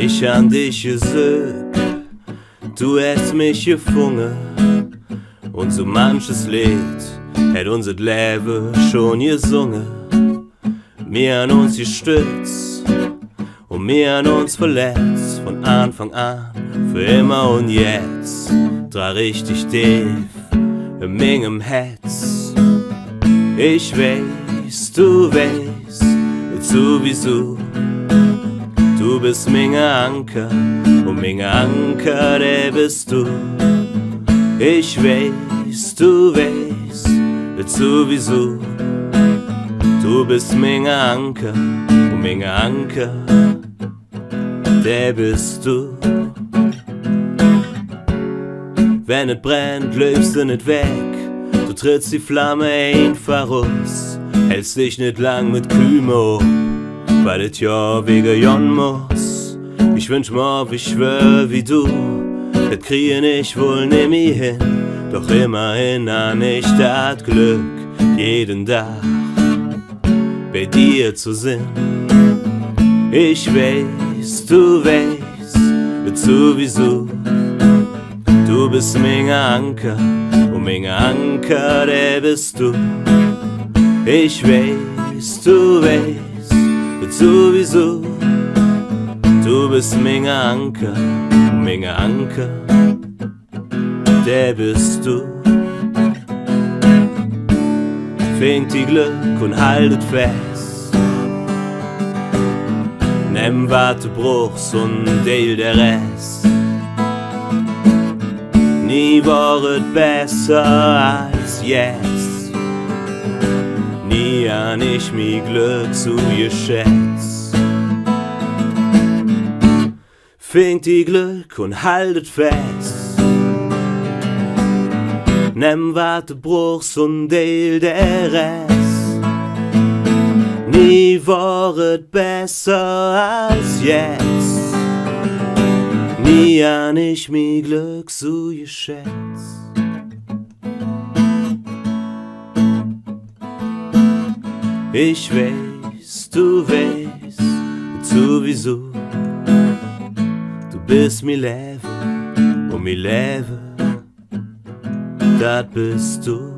ich an dich gesögt, du hast mich gefunden. Und so manches Lied hätt unser Leben schon gesungen. Wir an uns gestützt und wir an uns verletzt. Von Anfang an, für immer und jetzt. Dreh richtig tief in meinem Herz. Ich weiß, du weißt, sowieso. Du bist mein Anker und mein Anker, der bist du. Ich weiß, du weißt, sowieso. Du bist mein Anker und mein Anker, der bist du. Wenn es brennt, läufst du nicht weg. Du trittst die Flamme einfach raus. Hältst dich nicht lang mit Kümmel, weil das ja wegen Jon muss. Ich wünsch mir, wie schwör wie du. Das kriege ich wohl nicht mehr hin. Doch immerhin an ich das Glück, jeden Tag bei dir zu sein. Ich weiß, du weißt, sowieso. Du bist mein Anker und mein Anker, der bist du. Ich weiß, du weißt, sowieso. Du bist mein Anker und mein Anker, der bist du. Fängt die Glück und haltet fest. Nimm wat du brauchst und deal der Rest. Nie war es besser als jetzt. Nie han ich mi Glück so geschätzt. Fängt die Glück und haltet fest. Nimm wat du brauchst und deal der Rest. Nie war es besser als jetzt. Nie han ich mi Glück so geschätzt. Ich weiß, du weißt, sowieso. Du bist mi Leben und mi Leben, dat bist du.